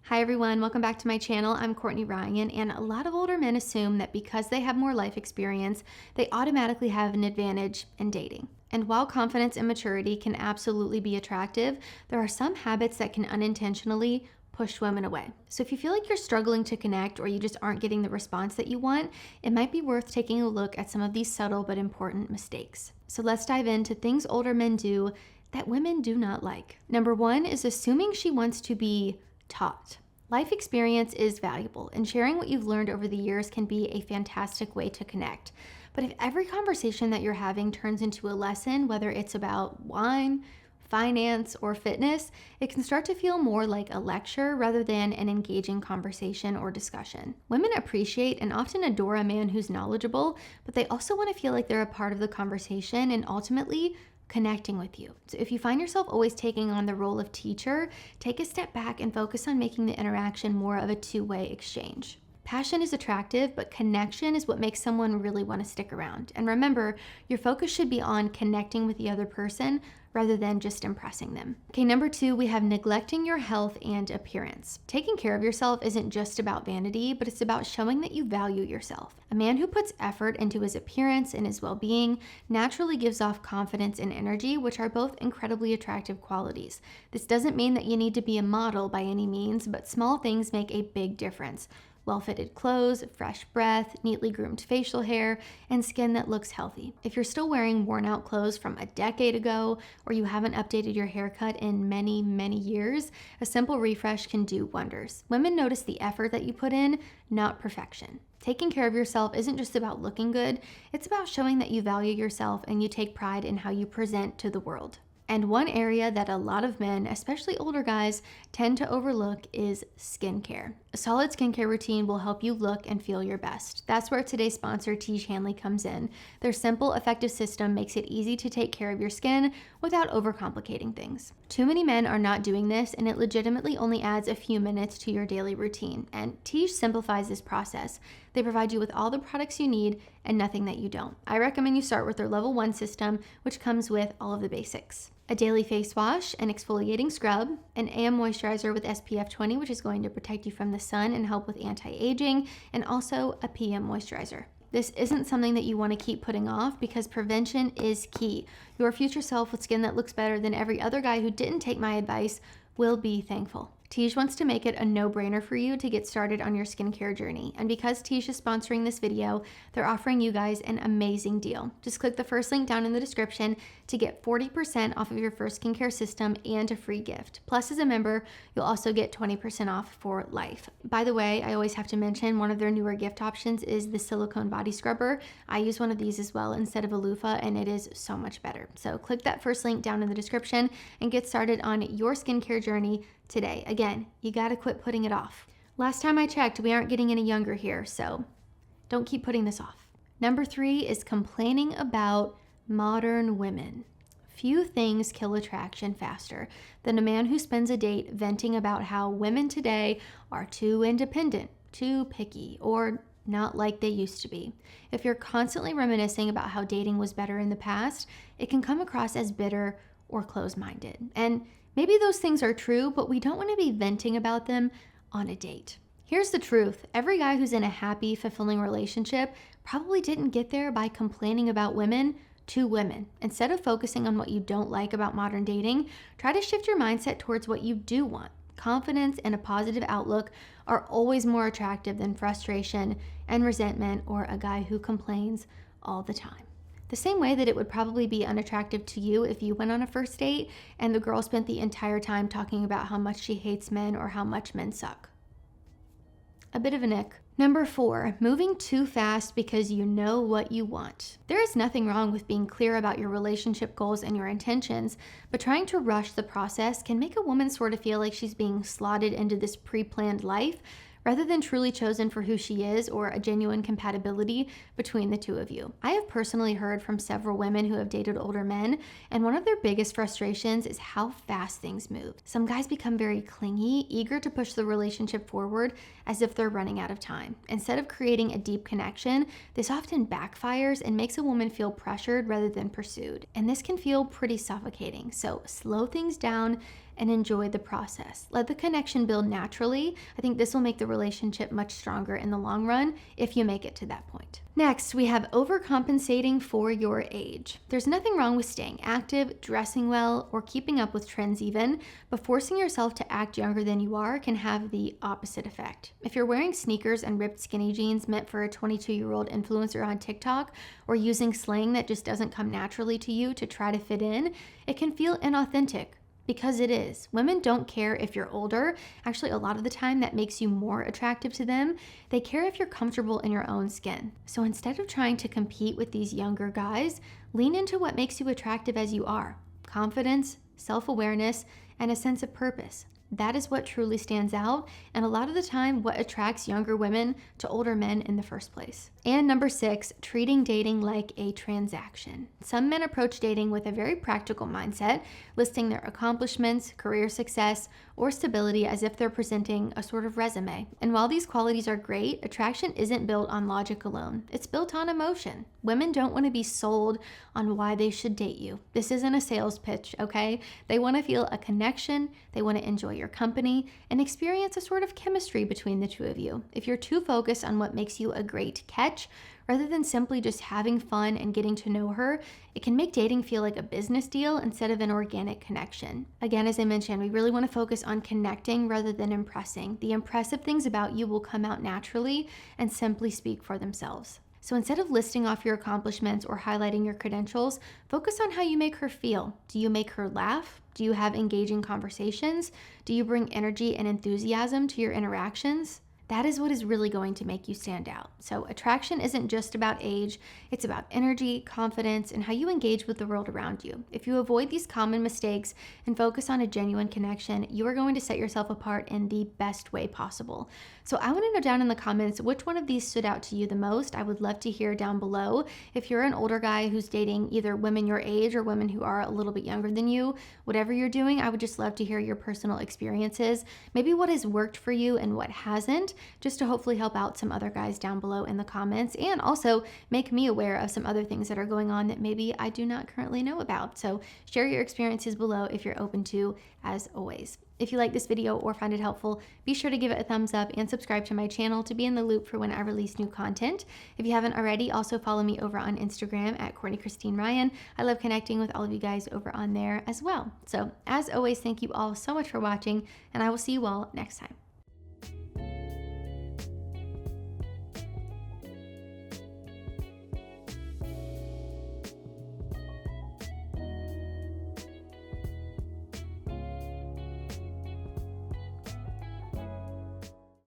Hi everyone, welcome back to my channel. I'm Courtney Ryan, and a lot of older men assume that because they have more life experience, they automatically have an advantage in dating. And while confidence and maturity can absolutely be attractive, there are some habits that can unintentionally push women away. So if you feel like you're struggling to connect or you just aren't getting the response that you want, it might be worth taking a look at some of these subtle but important mistakes. So let's dive into things older men do that women do not like. Number one is assuming she wants to be taught. Life experience is valuable, and sharing what you've learned over the years can be a fantastic way to connect. But if every conversation that you're having turns into a lesson, whether it's about wine, finance, or fitness, it can start to feel more like a lecture rather than an engaging conversation or discussion. Women appreciate and often adore a man who's knowledgeable, but they also want to feel like they're a part of the conversation and ultimately connecting with you. So if you find yourself always taking on the role of teacher, take a step back and focus on making the interaction more of a two-way exchange. Passion is attractive, but connection is what makes someone really want to stick around. And remember, your focus should be on connecting with the other person rather than just impressing them. Okay, number two, we have neglecting your health and appearance. Taking care of yourself isn't just about vanity, but it's about showing that you value yourself. A man who puts effort into his appearance and his well-being naturally gives off confidence and energy, which are both incredibly attractive qualities. This doesn't mean that you need to be a model by any means, but small things make a big difference. Well-fitted clothes, fresh breath, neatly groomed facial hair, and skin that looks healthy. If you're still wearing worn-out clothes from a decade ago, or you haven't updated your haircut in many, many years, a simple refresh can do wonders. Women notice the effort that you put in, not perfection. Taking care of yourself isn't just about looking good, it's about showing that you value yourself and you take pride in how you present to the world. And one area that a lot of men, especially older guys, tend to overlook is skincare. A solid skincare routine will help you look and feel your best. That's where today's sponsor, Tiege Hanley, comes in. Their simple, effective system makes it easy to take care of your skin without overcomplicating things. Too many men are not doing this, and it legitimately only adds a few minutes to your daily routine. And Tiege simplifies this process. They provide you with all the products you need and nothing that you don't. I recommend you start with their level 1 system, which comes with all of the basics. A daily face wash, an exfoliating scrub, an AM moisturizer with SPF 20, which is going to protect you from the sun and help with anti-aging, and also a PM moisturizer. This isn't something that you want to keep putting off because prevention is key. Your future self with skin that looks better than every other guy who didn't take my advice will be thankful. Tiege wants to make it a no-brainer for you to get started on your skincare journey. And because Tiege is sponsoring this video, they're offering you guys an amazing deal. Just click the first link down in the description to get 40% off of your first skincare system and a free gift. Plus, as a member, you'll also get 20% off for life. By the way, I always have to mention one of their newer gift options is the silicone body scrubber. I use one of these as well instead of a loofah, and it is so much better. So click that first link down in the description and get started on your skincare journey today. Again, you gotta quit putting it off. Last time I checked, we aren't getting any younger here, so don't keep putting this off. Number 3 is complaining about modern women. Few things kill attraction faster than a man who spends a date venting about how women today are too independent, too picky, or not like they used to be. If you're constantly reminiscing about how dating was better in the past, it can come across as bitter or closed-minded. And maybe those things are true, but we don't want to be venting about them on a date. Here's the truth. Every guy who's in a happy, fulfilling relationship probably didn't get there by complaining about women to women. Instead of focusing on what you don't like about modern dating, try to shift your mindset towards what you do want. Confidence and a positive outlook are always more attractive than frustration and resentment or a guy who complains all the time. The same way that it would probably be unattractive to you if you went on a first date and the girl spent the entire time talking about how much she hates men or how much men suck. A bit of an ick. Number 4, moving too fast because you know what you want. There is nothing wrong with being clear about your relationship goals and your intentions, but trying to rush the process can make a woman sort of feel like she's being slotted into this pre-planned life rather than truly chosen for who she is or a genuine compatibility between the two of you. I have personally heard from several women who have dated older men, and one of their biggest frustrations is how fast things move. Some guys become very clingy, eager to push the relationship forward as if they're running out of time. Instead of creating a deep connection, this often backfires and makes a woman feel pressured rather than pursued. And this can feel pretty suffocating. So slow things down and enjoy the process. Let the connection build naturally. I think this will make the relationship much stronger in the long run if you make it to that point. Next, we have overcompensating for your age. There's nothing wrong with staying active, dressing well, or keeping up with trends even, but forcing yourself to act younger than you are can have the opposite effect. If you're wearing sneakers and ripped skinny jeans meant for a 22-year-old influencer on TikTok, or using slang that just doesn't come naturally to you to try to fit in, it can feel inauthentic. Because it is. Women don't care if you're older. Actually, a lot of the time that makes you more attractive to them. They care if you're comfortable in your own skin. So instead of trying to compete with these younger guys, lean into what makes you attractive as you are. Confidence, self-awareness, and a sense of purpose. That is what truly stands out, and a lot of the time what attracts younger women to older men in the first place. And number 6, treating dating like a transaction. Some men approach dating with a very practical mindset, listing their accomplishments, career success, or stability as if they're presenting a sort of resume. And while these qualities are great, attraction isn't built on logic alone. It's built on emotion. Women don't want to be sold on why they should date you. This isn't a sales pitch, okay? They want to feel a connection, they want to enjoy your company, and experience a sort of chemistry between the two of you. If you're too focused on what makes you a great catch, rather than simply just having fun and getting to know her, it can make dating feel like a business deal instead of an organic connection. Again, as I mentioned, we really want to focus on connecting rather than impressing. The impressive things about you will come out naturally and simply speak for themselves. So instead of listing off your accomplishments or highlighting your credentials, focus on how you make her feel. Do you make her laugh? Do you have engaging conversations? Do you bring energy and enthusiasm to your interactions? That is what is really going to make you stand out. So attraction isn't just about age, it's about energy, confidence, and how you engage with the world around you. If you avoid these common mistakes and focus on a genuine connection, you are going to set yourself apart in the best way possible. So I want to know down in the comments which one of these stood out to you the most. I would love to hear down below. If you're an older guy who's dating either women your age or women who are a little bit younger than you, whatever you're doing, I would just love to hear your personal experiences, maybe what has worked for you and what hasn't, just to hopefully help out some other guys down below in the comments, and also make me aware of some other things that are going on that maybe I do not currently know about. So share your experiences below if you're open to, as always. If you like this video or find it helpful, be sure to give it a thumbs up and subscribe to my channel to be in the loop for when I release new content. If you haven't already, also follow me over on Instagram at Courtney Christine Ryan. I love connecting with all of you guys over on there as well. So as always, thank you all so much for watching, and I will see you all next time.